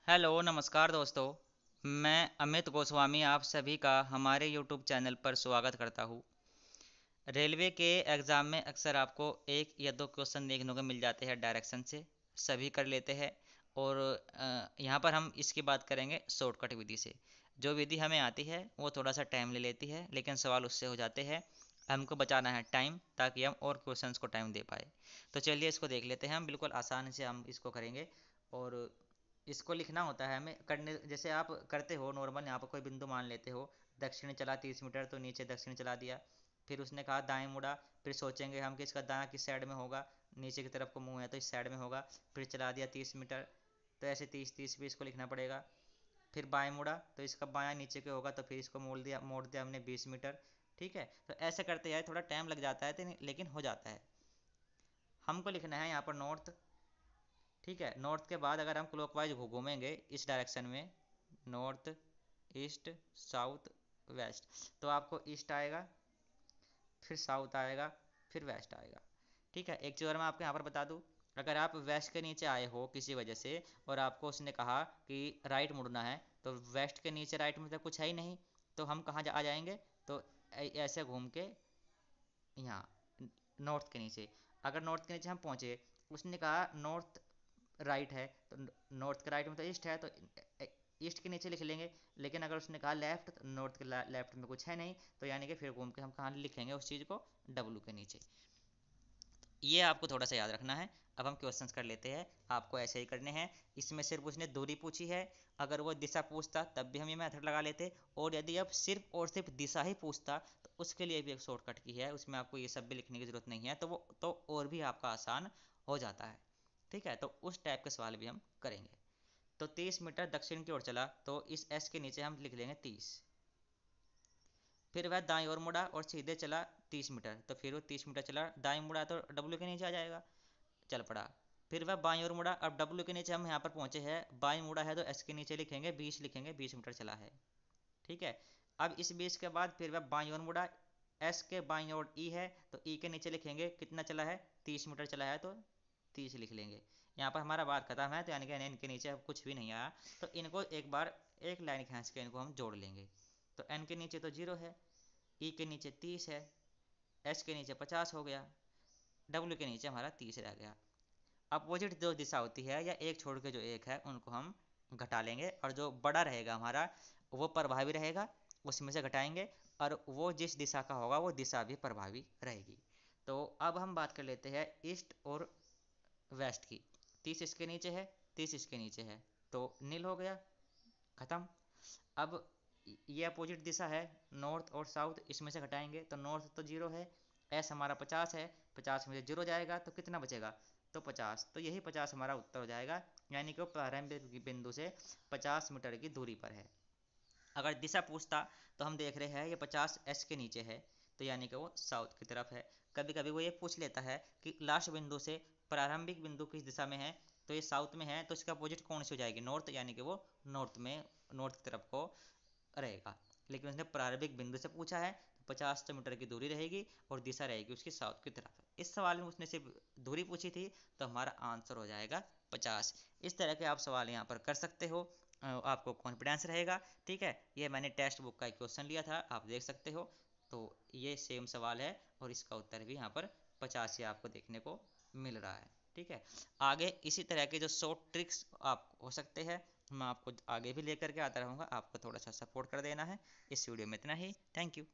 Hello नमस्कार दोस्तों। मैं अमित गोस्वामी आप सभी का हमारे यूट्यूब चैनल पर स्वागत करता हूँ। रेलवे के एग्ज़ाम में अक्सर आपको एक या दो क्वेश्चन देखने को मिल जाते हैं डायरेक्शन से, सभी कर लेते हैं। और यहाँ पर हम इसकी बात करेंगे शॉर्टकट विधि से। जो विधि हमें आती है वो थोड़ा सा टाइम ले लेती है, लेकिन सवाल उससे हो जाते हैं। हमको बचाना है टाइम ताकि हम और क्वेश्चंस को टाइम दे पाए। तो चलिए इसको देख लेते हैं, हम बिल्कुल आसान से हम इसको करेंगे। और इसको लिखना होता है हमें, करने जैसे आप करते हो नॉर्मल। यहाँ पर कोई बिंदु मान लेते हो, दक्षिण चला 30 मीटर, तो नीचे दक्षिण चला दिया। फिर उसने कहा दाएं मुड़ा, फिर सोचेंगे हम कि इसका दायां किस साइड में होगा। नीचे की तरफ को मुंह है तो इस साइड में होगा। फिर चला दिया 30 मीटर, तो ऐसे 30 30 भी इसको लिखना पड़ेगा। फिर बाएं मुड़ा तो इसका बायां नीचे के होगा, तो फिर इसको मोड़ दिया हमने 20 मीटर। ठीक है, तो ऐसे करते जाए, थोड़ा टाइम लग जाता है तो लेकिन हो जाता है। हमको लिखना है यहाँ पर नॉर्थ। ठीक है, नॉर्थ के बाद अगर हम क्लॉकवाइज घूमेंगे इस डायरेक्शन में, नॉर्थ ईस्ट साउथ वेस्ट, तो आपको ईस्ट आएगा, फिर साउथ आएगा, फिर वेस्ट आएगा। ठीक है, एक चीज़ और मैं आपको यहाँ पर बता दूँ। अगर आप वेस्ट के नीचे आए हो किसी वजह से और आपको उसने कहा कि राइट मुड़ना है, तो वेस्ट के नीचे राइट में तो कुछ है ही नहीं, तो हम कहाँ आ जाएंगे। तो ऐसे घूम के यहाँ नॉर्थ के नीचे, अगर नॉर्थ के नीचे हम पहुँचे, उसने कहा नॉर्थ राइट है, तो नॉर्थ के राइट में तो ईस्ट है, तो ईस्ट के नीचे लिख लेंगे। लेकिन अगर उसने कहा लेफ्ट, तो नॉर्थ के लेफ्ट में कुछ है नहीं, तो यानी कि फिर घूम के हम कहाँ लिखेंगे उस चीज़ को, डब्लू के नीचे। ये आपको थोड़ा सा याद रखना है। अब हम क्वेश्चंस कर लेते हैं, आपको ऐसे ही करने हैं। इसमें सिर्फ उसने दूरी पूछी है, अगर वो दिशा पूछता तब भी हम ये मेथड लगा लेते। और यदि अब सिर्फ और सिर्फ दिशा ही पूछता तो उसके लिए भी एक शॉर्टकट की है, उसमें आपको ये सब भी लिखने की ज़रूरत नहीं है, तो वो तो और भी आपका आसान हो जाता है। ठीक है, तो उस टाइप के सवाल भी हम करेंगे। तो 30 मीटर दक्षिण की ओर चला, तो इस एस के नीचे हम लिख लेंगे 30। फिर वह दाईं ओर मुड़ा और सीधे चला 30 मीटर, तो फिर वो 30 मीटर चला, दाईं मुड़ा तो डब्ल्यू के नीचे आ जाएगा, चल पड़ा। फिर वह बाईं ओर मुड़ा, अब डब्ल्यू के नीचे हम यहाँ पर पहुंचे हैं, बाईं मुड़ा है तो एस के नीचे लिखेंगे 20, लिखेंगे 20 मीटर चला है। ठीक है, अब इस 20 के बाद फिर वह बाईं ओर मुड़ा, एस के बाईं ओर ई है, तो ई के नीचे लिखेंगे कितना चला है, 30 मीटर चला है, तो 30 लिख लेंगे। यहाँ पर हमारा बात खत्म है, तो यानी कि इनके नीचे अब कुछ भी नहीं आया, तो इनको एक बार एक लाइन खींच के इनको हम जोड़ लेंगे। तो एन के नीचे तो 0 है, ई के नीचे 30 है, एस के नीचे 50 हो गया, डब्ल्यू के नीचे हमारा 30 रह गया। अपोजिट जो दिशा होती है या एक छोड़ के जो एक है, उनको हम घटा लेंगे, और जो बड़ा रहेगा हमारा वो प्रभावी रहेगा, उसमें से घटाएंगे। और वो जिस दिशा का होगा वो दिशा भी प्रभावी रहेगी। तो अब हम बात कर लेते हैं ईस्ट और वेस्ट की। 30 इसके नीचे है, 30 इसके नीचे है, तो नील हो गया, खत्म। अब ये अपोजिट दिशा है, नॉर्थ और साउथ, इसमें से घटाएंगे, तो नॉर्थ तो 0 है, एस हमारा 50 है, 50 में से 0 जाएगा तो कितना बचेगा, तो 50, तो यही 50 हमारा उत्तर हो जाएगा। यानी कि वो प्रारंभिक बिंदु से 50 मीटर की दूरी पर है। अगर दिशा पूछता तो हम देख रहे हैं ये 50 एस के नीचे है, तो यानी कि वो साउथ की तरफ है। कभी कभी वो ये पूछ लेता है कि लास्ट बिंदु से प्रारंभिक बिंदु किस दिशा में है, तो ये साउथ में है, तो इसका अपोजिट कौन सी हो जाएगी, नॉर्थ, यानी कि वो नॉर्थ में, नॉर्थ की तरफ को रहेगा। लेकिन उसने प्रारंभिक बिंदु से पूछा है, तो 50 मीटर की दूरी रहेगी और दिशा रहेगी उसकी साउथ की तरफ। इस सवाल में उसने सिर्फ दूरी पूछी थी, तो हमारा आंसर हो जाएगा 50। इस तरह के आप सवाल यहाँ पर कर सकते हो, आपको कॉन्फिडेंस रहेगा। ठीक है, ये मैंने टेक्स्ट बुक का एक क्वेश्चन लिया था, आप देख सकते हो। तो ये सेम सवाल है और इसका उत्तर भी यहाँ पर 50 ही आपको देखने को मिल रहा है। ठीक है, आगे इसी तरह के जो शॉर्ट ट्रिक्स आप हो सकते हैं, मैं आपको आगे भी लेकर के आता रहूँगा, आपको थोड़ा सा सपोर्ट कर देना है। इस वीडियो में इतना ही, थैंक यू।